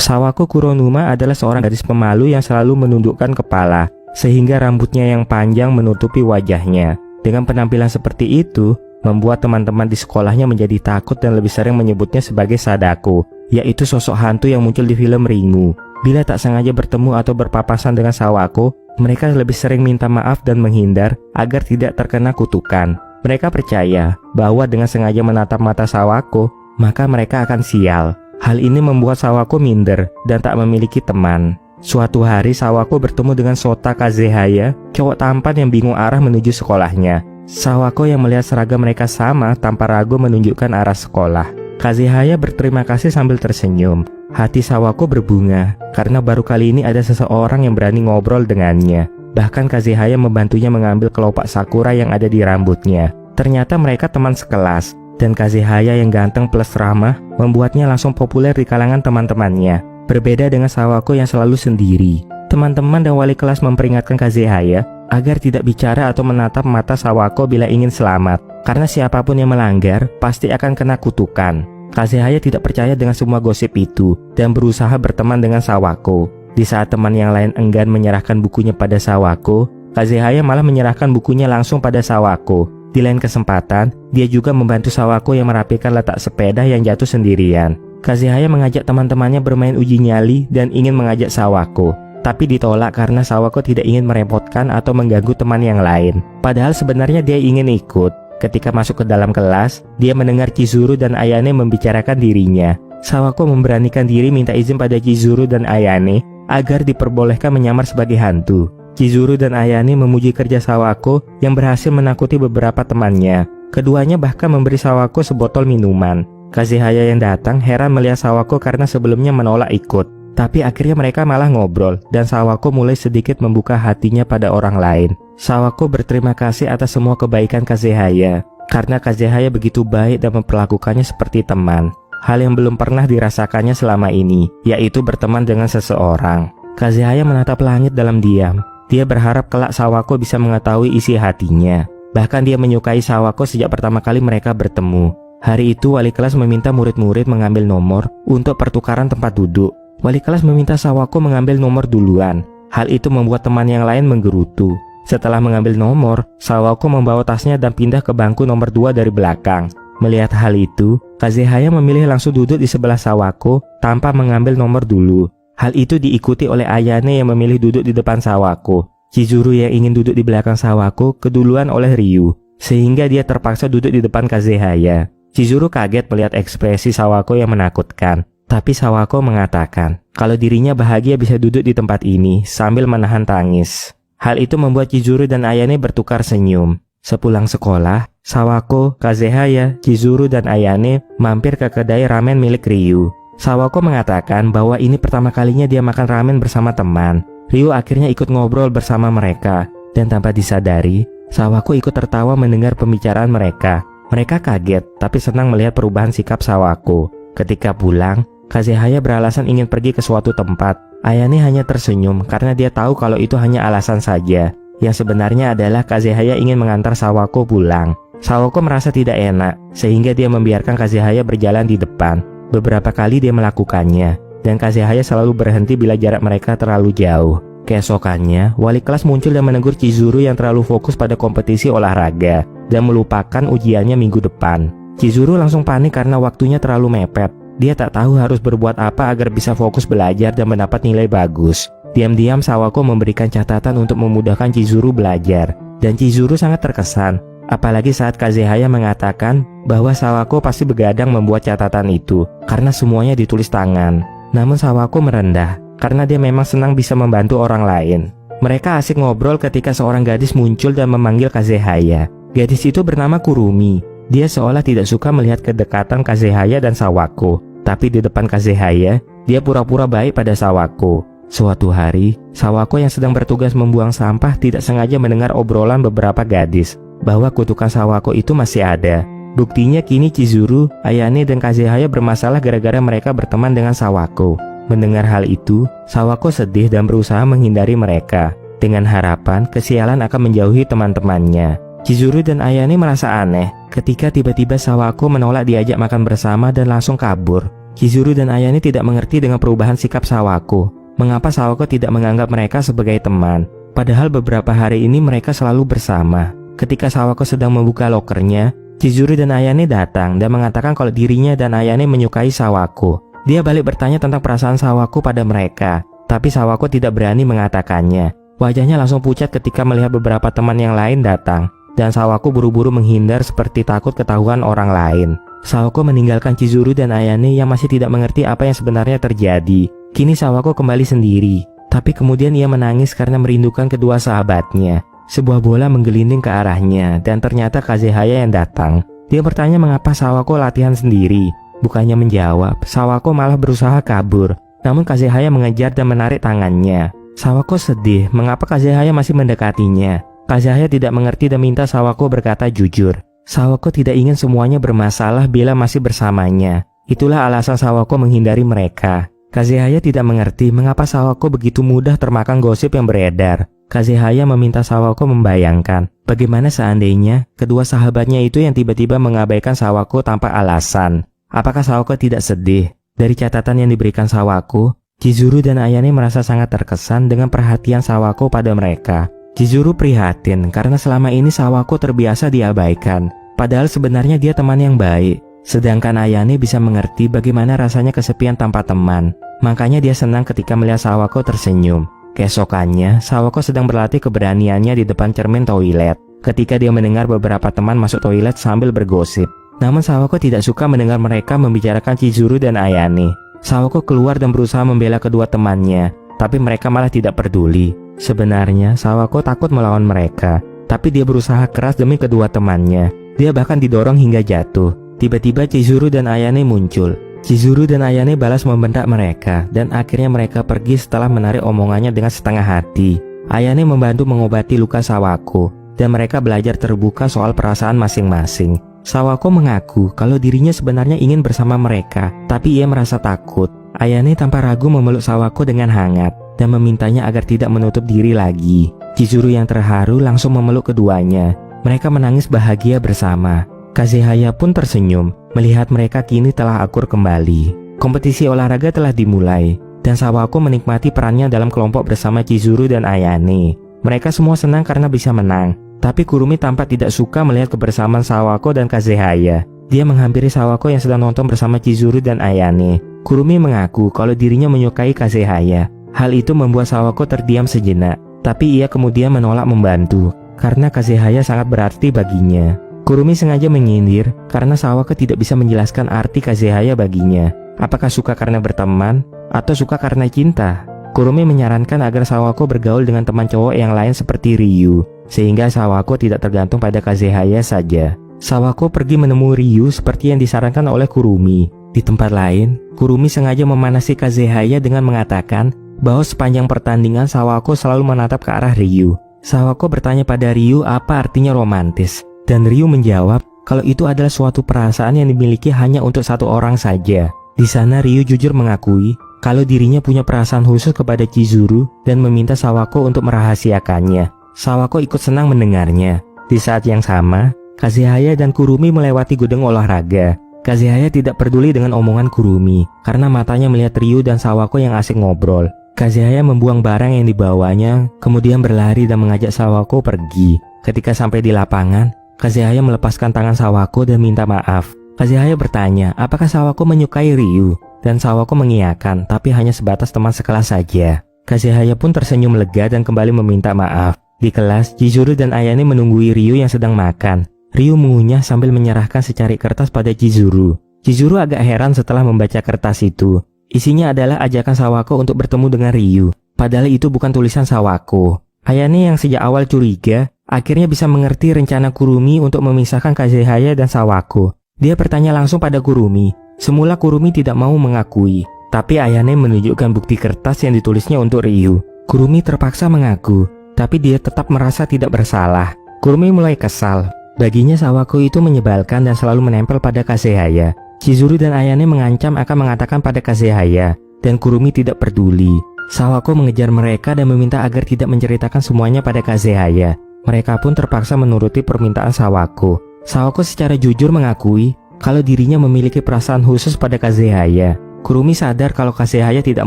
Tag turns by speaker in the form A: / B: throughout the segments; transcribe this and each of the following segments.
A: Sawako Kuronuma adalah seorang gadis pemalu yang selalu menundukkan kepala, sehingga rambutnya yang panjang menutupi wajahnya. Dengan penampilan seperti itu, membuat teman-teman di sekolahnya menjadi takut dan lebih sering menyebutnya sebagai Sadako, yaitu sosok hantu yang muncul di film Ringu. Bila tak sengaja bertemu atau berpapasan dengan Sawako, mereka lebih sering minta maaf dan menghindar agar tidak terkena kutukan. Mereka percaya bahwa dengan sengaja menatap mata Sawako, maka mereka akan sial. Hal ini membuat Sawako minder dan tak memiliki teman. Suatu hari Sawako bertemu dengan Sota Kazehaya, cowok tampan yang bingung arah menuju sekolahnya. Sawako yang melihat seragam mereka sama tanpa ragu menunjukkan arah sekolah. Kazehaya berterima kasih sambil tersenyum. Hati Sawako berbunga karena baru kali ini ada seseorang yang berani ngobrol dengannya. Bahkan Kazehaya membantunya mengambil kelopak sakura yang ada di rambutnya. Ternyata mereka teman sekelas. Dan Kazehaya yang ganteng plus ramah membuatnya langsung populer di kalangan teman-temannya. Berbeda dengan Sawako yang selalu sendiri. Teman-teman dan wali kelas memperingatkan Kazehaya agar tidak bicara atau menatap mata Sawako bila ingin selamat. Karena siapapun yang melanggar pasti akan kena kutukan. Kazehaya tidak percaya dengan semua gosip itu dan berusaha berteman dengan Sawako. Di saat teman yang lain enggan menyerahkan bukunya pada Sawako, Kazehaya malah menyerahkan bukunya langsung pada Sawako. Di lain kesempatan, dia juga membantu Sawako yang merapikan letak sepeda yang jatuh sendirian. Kazehaya mengajak teman-temannya bermain uji nyali dan ingin mengajak Sawako, tapi ditolak karena Sawako tidak ingin merepotkan atau mengganggu teman yang lain. Padahal sebenarnya dia ingin ikut. Ketika masuk ke dalam kelas, dia mendengar Chizuru dan Ayane membicarakan dirinya. Sawako memberanikan diri minta izin pada Chizuru dan Ayane agar diperbolehkan menyamar sebagai hantu. Chizuru dan Ayane memuji kerja Sawako yang berhasil menakuti beberapa temannya. Keduanya bahkan memberi Sawako sebotol minuman. Kazehaya yang datang heran melihat Sawako karena sebelumnya menolak ikut. Tapi akhirnya mereka malah ngobrol dan Sawako mulai sedikit membuka hatinya pada orang lain. Sawako berterima kasih atas semua kebaikan Kazehaya karena Kazehaya begitu baik dan memperlakukannya seperti teman. Hal yang belum pernah dirasakannya selama ini, yaitu berteman dengan seseorang. Kazehaya menatap langit dalam diam. Dia berharap kelak Sawako bisa mengetahui isi hatinya. Bahkan dia menyukai Sawako sejak pertama kali mereka bertemu. Hari itu wali kelas meminta murid-murid mengambil nomor untuk pertukaran tempat duduk. Wali kelas meminta Sawako mengambil nomor duluan. Hal itu membuat teman yang lain menggerutu. Setelah mengambil nomor, Sawako membawa tasnya dan pindah ke bangku nomor 2 dari belakang. Melihat hal itu, Kazehaya memilih langsung duduk di sebelah Sawako tanpa mengambil nomor dulu. Hal itu diikuti oleh Ayane yang memilih duduk di depan Sawako. Chizuru yang ingin duduk di belakang Sawako keduluan oleh Ryu, sehingga dia terpaksa duduk di depan Kazehaya. Chizuru kaget melihat ekspresi Sawako yang menakutkan. Tapi Sawako mengatakan kalau dirinya bahagia bisa duduk di tempat ini sambil menahan tangis. Hal itu membuat Chizuru dan Ayane bertukar senyum. Sepulang sekolah, Sawako, Kazehaya, Chizuru, dan Ayane mampir ke kedai ramen milik Ryu. Sawako mengatakan bahwa ini pertama kalinya dia makan ramen bersama teman. Ryu akhirnya ikut ngobrol bersama mereka, dan tanpa disadari, Sawako ikut tertawa mendengar pembicaraan mereka. Mereka kaget, tapi senang melihat perubahan sikap Sawako. Ketika pulang, Kazehaya beralasan ingin pergi ke suatu tempat. Ayane hanya tersenyum karena dia tahu kalau itu hanya alasan saja. Yang sebenarnya adalah Kazehaya ingin mengantar Sawako pulang. Sawako merasa tidak enak, sehingga dia membiarkan Kazehaya berjalan di depan. Beberapa kali dia melakukannya, dan Kazehaya selalu berhenti bila jarak mereka terlalu jauh. Keesokannya, wali kelas muncul dan menegur Chizuru yang terlalu fokus pada kompetisi olahraga dan melupakan ujiannya minggu depan. Chizuru langsung panik karena waktunya terlalu mepet. Dia tak tahu harus berbuat apa agar bisa fokus belajar dan mendapat nilai bagus. Diam-diam Sawako memberikan catatan untuk memudahkan Chizuru belajar, dan Chizuru sangat terkesan. Apalagi saat Kazehaya mengatakan bahwa Sawako pasti begadang membuat catatan itu karena semuanya ditulis tangan. Namun Sawako merendah karena dia memang senang bisa membantu orang lain. Mereka asik ngobrol ketika seorang gadis muncul dan memanggil Kazehaya. Gadis itu bernama Kurumi. Dia seolah tidak suka melihat kedekatan Kazehaya dan Sawako. Tapi di depan Kazehaya, dia pura-pura baik pada Sawako. Suatu hari, Sawako yang sedang bertugas membuang sampah tidak sengaja mendengar obrolan beberapa gadis bahwa kutukan Sawako itu masih ada. Buktinya kini Chizuru, Ayane, dan Kazehaya bermasalah gara-gara mereka berteman dengan Sawako. Mendengar hal itu, Sawako sedih dan berusaha menghindari mereka, dengan harapan kesialan akan menjauhi teman-temannya. Chizuru dan Ayane merasa aneh ketika tiba-tiba Sawako menolak diajak makan bersama dan langsung kabur. Chizuru dan Ayane tidak mengerti dengan perubahan sikap Sawako. Mengapa Sawako tidak menganggap mereka sebagai teman? Padahal beberapa hari ini mereka selalu bersama. Ketika Sawako sedang membuka lokernya, Chizuru dan Ayane datang dan mengatakan kalau dirinya dan Ayane menyukai Sawako. Dia balik bertanya tentang perasaan Sawako pada mereka, tapi Sawako tidak berani mengatakannya. Wajahnya langsung pucat ketika melihat beberapa teman yang lain datang, dan Sawako buru-buru menghindar seperti takut ketahuan orang lain. Sawako meninggalkan Chizuru dan Ayane yang masih tidak mengerti apa yang sebenarnya terjadi. Kini Sawako kembali sendiri, tapi kemudian ia menangis karena merindukan kedua sahabatnya. Sebuah bola menggelinding ke arahnya, dan ternyata Kazehaya yang datang. Dia bertanya mengapa Sawako latihan sendiri. Bukannya menjawab, Sawako malah berusaha kabur. Namun Kazehaya mengejar dan menarik tangannya. Sawako sedih mengapa Kazehaya masih mendekatinya. Kazehaya tidak mengerti dan minta Sawako berkata jujur. Sawako tidak ingin semuanya bermasalah bila masih bersamanya. Itulah alasan Sawako menghindari mereka. Kazehaya tidak mengerti mengapa Sawako begitu mudah termakan gosip yang beredar. Kazehaya meminta Sawako membayangkan bagaimana seandainya kedua sahabatnya itu yang tiba-tiba mengabaikan Sawako tanpa alasan. Apakah Sawako tidak sedih? Dari catatan yang diberikan Sawako, Chizuru dan Ayane merasa sangat terkesan dengan perhatian Sawako pada mereka. Chizuru prihatin karena selama ini Sawako terbiasa diabaikan, padahal sebenarnya dia teman yang baik. Sedangkan Ayane bisa mengerti bagaimana rasanya kesepian tanpa teman. Makanya dia senang ketika melihat Sawako tersenyum. Keesokannya, Sawako sedang berlatih keberaniannya di depan cermin toilet. Ketika dia mendengar beberapa teman masuk toilet sambil bergosip. Namun Sawako tidak suka mendengar mereka membicarakan Chizuru dan Ayane. Sawako keluar dan berusaha membela kedua temannya, tapi mereka malah tidak peduli. Sebenarnya Sawako takut melawan mereka, tapi dia berusaha keras demi kedua temannya. Dia bahkan didorong hingga jatuh. Tiba-tiba Chizuru dan Ayane muncul. Chizuru dan Ayane balas membentak mereka, dan akhirnya mereka pergi setelah menarik omongannya dengan setengah hati. Ayane membantu mengobati luka Sawako, dan mereka belajar terbuka soal perasaan masing-masing. Sawako mengaku kalau dirinya sebenarnya ingin bersama mereka, tapi ia merasa takut. Ayane tanpa ragu memeluk Sawako dengan hangat dan memintanya agar tidak menutup diri lagi. Chizuru yang terharu langsung memeluk keduanya. Mereka menangis bahagia bersama. Kazehaya pun tersenyum melihat mereka kini telah akur kembali. Kompetisi olahraga telah dimulai, dan Sawako menikmati perannya dalam kelompok bersama Chizuru dan Ayane. Mereka semua senang karena bisa menang. Tapi Kurumi tampak tidak suka melihat kebersamaan Sawako dan Kazehaya. Dia menghampiri Sawako yang sedang nonton bersama Chizuru dan Ayane. Kurumi mengaku kalau dirinya menyukai Kazehaya. Hal itu membuat Sawako terdiam sejenak, tapi ia kemudian menolak membantu karena Kazehaya sangat berarti baginya. Kurumi sengaja menyindir karena Sawako tidak bisa menjelaskan arti Kazehaya baginya. Apakah suka karena berteman atau suka karena cinta? Kurumi menyarankan agar Sawako bergaul dengan teman cowok yang lain seperti Ryu, sehingga Sawako tidak tergantung pada Kazehaya saja. Sawako pergi menemui Ryu seperti yang disarankan oleh Kurumi. Di tempat lain, Kurumi sengaja memanasi Kazehaya dengan mengatakan bahwa sepanjang pertandingan Sawako selalu menatap ke arah Ryu. Sawako bertanya pada Ryu apa artinya romantis, dan Ryu menjawab kalau itu adalah suatu perasaan yang dimiliki hanya untuk satu orang saja. Di sana Ryu jujur mengakui kalau dirinya punya perasaan khusus kepada Chizuru dan meminta Sawako untuk merahasiakannya. Sawako ikut senang mendengarnya. Di saat yang sama, Kazehaya dan Kurumi melewati gudang olahraga. Kazehaya tidak peduli dengan omongan Kurumi karena matanya melihat Ryu dan Sawako yang asik ngobrol. Kazehaya membuang barang yang dibawanya, kemudian berlari dan mengajak Sawako pergi. Ketika sampai di lapangan, Kazehaya melepaskan tangan Sawako dan minta maaf. Kazehaya bertanya apakah Sawako menyukai Ryu, dan Sawako mengiyakan, tapi hanya sebatas teman sekelas saja. Kazehaya pun tersenyum lega dan kembali meminta maaf. Di kelas, Chizuru dan Ayane menunggui Ryu yang sedang makan. Ryu mengunyah sambil menyerahkan secari kertas pada Chizuru. Chizuru agak heran setelah membaca kertas itu. Isinya adalah ajakan Sawako untuk bertemu dengan Ryu. Padahal itu bukan tulisan Sawako. Ayane yang sejak awal curiga, akhirnya bisa mengerti rencana Kurumi untuk memisahkan Kazehaya dan Sawako. Dia bertanya langsung pada Kurumi. Semula Kurumi tidak mau mengakui, tapi Ayane menunjukkan bukti kertas yang ditulisnya untuk Ryu. Kurumi terpaksa mengaku, tapi dia tetap merasa tidak bersalah. Kurumi mulai kesal. Baginya Sawako itu menyebalkan dan selalu menempel pada Kazehaya. Chizuru dan Ayane mengancam akan mengatakan pada Kazehaya, dan Kurumi tidak peduli. Sawako mengejar mereka dan meminta agar tidak menceritakan semuanya pada Kazehaya. Mereka pun terpaksa menuruti permintaan Sawako. Sawako secara jujur mengakui kalau dirinya memiliki perasaan khusus pada Kazehaya. Kurumi sadar kalau Kazehaya tidak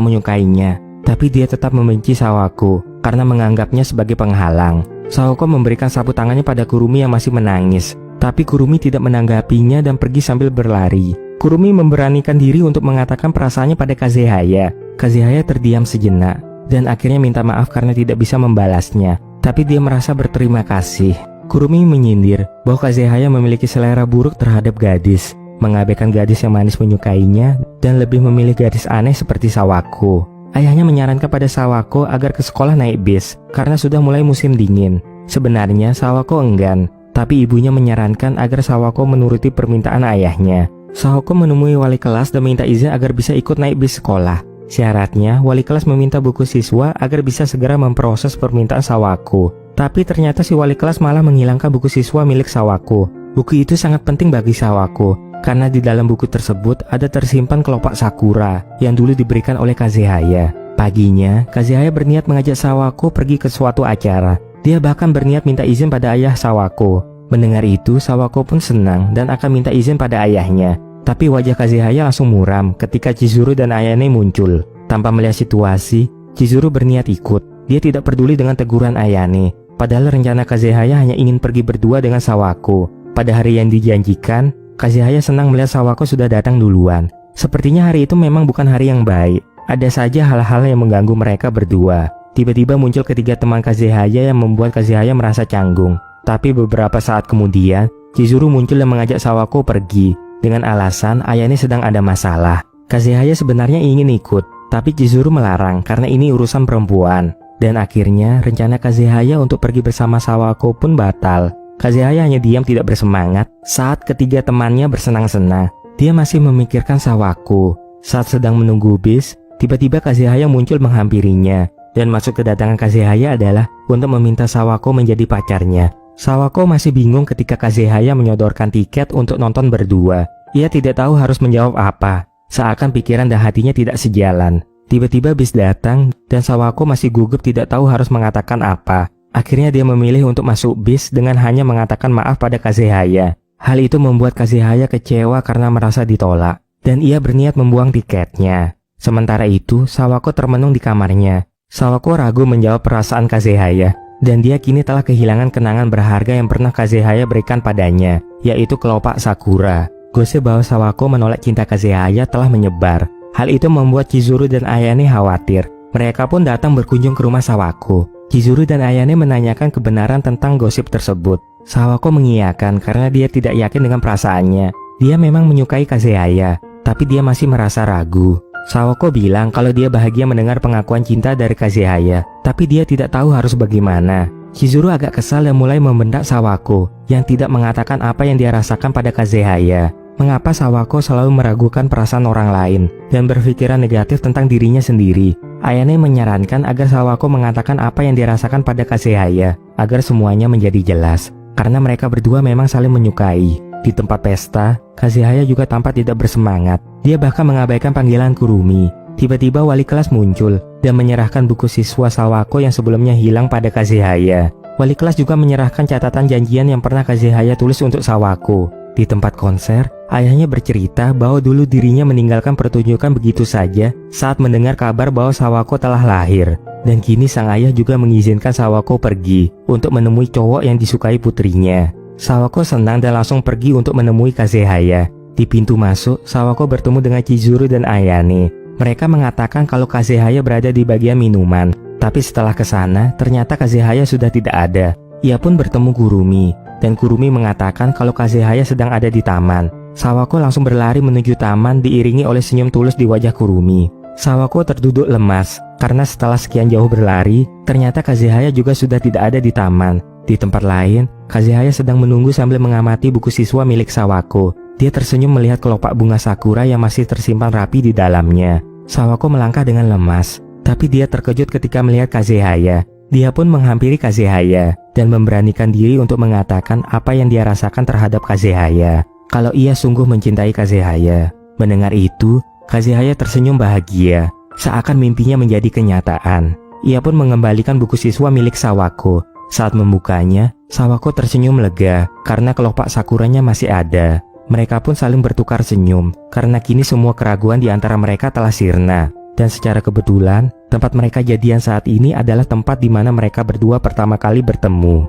A: menyukainya, tapi dia tetap membenci Sawako karena menganggapnya sebagai penghalang. Sawako memberikan sapu tangannya pada Kurumi yang masih menangis, tapi Kurumi tidak menanggapinya dan pergi sambil berlari. Kurumi memberanikan diri untuk mengatakan perasaannya pada Kazehaya. Kazehaya terdiam sejenak dan akhirnya minta maaf karena tidak bisa membalasnya, tapi dia merasa berterima kasih. Kurumi menyindir bahwa Kazehaya memiliki selera buruk terhadap gadis, mengabaikan gadis yang manis menyukainya dan lebih memilih gadis aneh seperti Sawako. Ayahnya menyarankan pada Sawako agar ke sekolah naik bis karena sudah mulai musim dingin. Sebenarnya Sawako enggan, tapi ibunya menyarankan agar Sawako menuruti permintaan ayahnya. Sawako menemui wali kelas dan minta izin agar bisa ikut naik bis sekolah. Syaratnya, wali kelas meminta buku siswa agar bisa segera memproses permintaan Sawako. Tapi ternyata si wali kelas malah menghilangkan buku siswa milik Sawako. Buku itu sangat penting bagi Sawako, karena di dalam buku tersebut ada tersimpan kelopak sakura yang dulu diberikan oleh Kazehaya. Paginya, Kazehaya berniat mengajak Sawako pergi ke suatu acara. Dia bahkan berniat minta izin pada ayah Sawako. Mendengar itu, Sawako pun senang dan akan minta izin pada ayahnya. Tapi wajah Kazehaya langsung muram ketika Chizuru dan Ayane muncul. Tanpa melihat situasi, Chizuru berniat ikut. Dia tidak peduli dengan teguran Ayane. Padahal rencana Kazehaya hanya ingin pergi berdua dengan Sawako. Pada hari yang dijanjikan, Kazehaya senang melihat Sawako sudah datang duluan. Sepertinya hari itu memang bukan hari yang baik. Ada saja hal-hal yang mengganggu mereka berdua. Tiba-tiba muncul ketiga teman Kazehaya yang membuat Kazehaya merasa canggung. Tapi beberapa saat kemudian, Chizuru muncul dan mengajak Sawako pergi dengan alasan Ayane sedang ada masalah. Kazehaya sebenarnya ingin ikut, tapi Chizuru melarang karena ini urusan perempuan. Dan akhirnya rencana Kazehaya untuk pergi bersama Sawako pun batal. Kazehaya hanya diam tidak bersemangat saat ketiga temannya bersenang-senang. Dia masih memikirkan Sawako. Saat sedang menunggu bis, tiba-tiba Kazehaya muncul menghampirinya. Dan maksud kedatangan Kazehaya adalah untuk meminta Sawako menjadi pacarnya. Sawako masih bingung ketika Kazehaya menyodorkan tiket untuk nonton berdua. Ia tidak tahu harus menjawab apa, seakan pikiran dan hatinya tidak sejalan. Tiba-tiba bis datang dan Sawako masih gugup tidak tahu harus mengatakan apa. Akhirnya dia memilih untuk masuk bis dengan hanya mengatakan maaf pada Kazehaya. Hal itu membuat Kazehaya kecewa karena merasa ditolak, dan ia berniat membuang tiketnya. Sementara itu, Sawako termenung di kamarnya. Sawako ragu menjawab perasaan Kazehaya, dan dia kini telah kehilangan kenangan berharga yang pernah Kazehaya berikan padanya, yaitu kelopak sakura. Gosip bahwa Sawako menolak cinta Kazehaya telah menyebar. Hal itu membuat Chizuru dan Ayane khawatir. Mereka pun datang berkunjung ke rumah Sawako. Chizuru dan Ayane menanyakan kebenaran tentang gosip tersebut. Sawako mengiyakan karena dia tidak yakin dengan perasaannya. Dia memang menyukai Kazehaya, tapi dia masih merasa ragu. Sawako bilang kalau dia bahagia mendengar pengakuan cinta dari Kazehaya, tapi dia tidak tahu harus bagaimana. Chizuru agak kesal dan mulai membentak Sawako yang tidak mengatakan apa yang dia rasakan pada Kazehaya. Mengapa Sawako selalu meragukan perasaan orang lain dan berpikiran negatif tentang dirinya sendiri? Ayane menyarankan agar Sawako mengatakan apa yang dirasakan pada Kazehaya agar semuanya menjadi jelas, karena mereka berdua memang saling menyukai. Di tempat pesta, Kazehaya juga tampak tidak bersemangat. Dia bahkan mengabaikan panggilan Kurumi. Tiba-tiba wali kelas muncul dan menyerahkan buku siswa Sawako yang sebelumnya hilang pada Kazehaya. Wali kelas juga menyerahkan catatan janjian yang pernah Kazehaya tulis untuk Sawako. Di tempat konser, ayahnya bercerita bahwa dulu dirinya meninggalkan pertunjukan begitu saja saat mendengar kabar bahwa Sawako telah lahir. Dan kini sang ayah juga mengizinkan Sawako pergi untuk menemui cowok yang disukai putrinya. Sawako senang dan langsung pergi untuk menemui Kazehaya. Di pintu masuk, Sawako bertemu dengan Chizuru dan Ayane. Mereka mengatakan kalau Kazehaya berada di bagian minuman. Tapi setelah ke sana, ternyata Kazehaya sudah tidak ada. Ia pun bertemu Kurumi. Dan Kurumi mengatakan kalau Kazehaya sedang ada di taman. Sawako langsung berlari menuju taman diiringi oleh senyum tulus di wajah Kurumi. Sawako terduduk lemas karena setelah sekian jauh berlari, ternyata Kazehaya juga sudah tidak ada di taman. Di tempat lain, Kazehaya sedang menunggu sambil mengamati buku siswa milik Sawako. Dia tersenyum melihat kelopak bunga sakura yang masih tersimpan rapi di dalamnya. Sawako melangkah dengan lemas, tapi dia terkejut ketika melihat Kazehaya. Dia pun menghampiri Kazehaya dan memberanikan diri untuk mengatakan apa yang dia rasakan terhadap Kazehaya. Kalau ia sungguh mencintai Kazehaya. Mendengar itu, Kazehaya tersenyum bahagia, seakan mimpinya menjadi kenyataan. Ia pun mengembalikan buku siswa milik Sawako. Saat membukanya, Sawako tersenyum lega karena kelopak sakuranya masih ada. Mereka pun saling bertukar senyum, karena kini semua keraguan di antara mereka telah sirna. Dan secara kebetulan, tempat mereka jadian saat ini adalah tempat di mana mereka berdua pertama kali bertemu.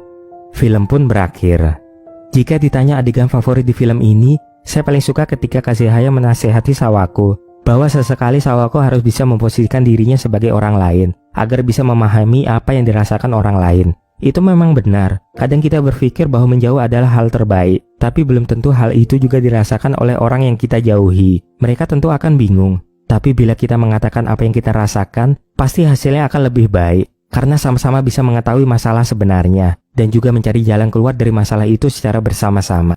A: Film pun berakhir. Jika ditanya adegan favorit di film ini, saya paling suka ketika Kazehaya menasehati Sawako bahwa sesekali Sawako harus bisa memposisikan dirinya sebagai orang lain agar bisa memahami apa yang dirasakan orang lain. Itu memang benar. Kadang kita berpikir bahwa menjauh adalah hal terbaik, tapi belum tentu hal itu juga dirasakan oleh orang yang kita jauhi. Mereka tentu akan bingung. Tapi bila kita mengatakan apa yang kita rasakan, pasti hasilnya akan lebih baik. Karena sama-sama bisa mengetahui masalah sebenarnya dan juga mencari jalan keluar dari masalah itu secara bersama-sama.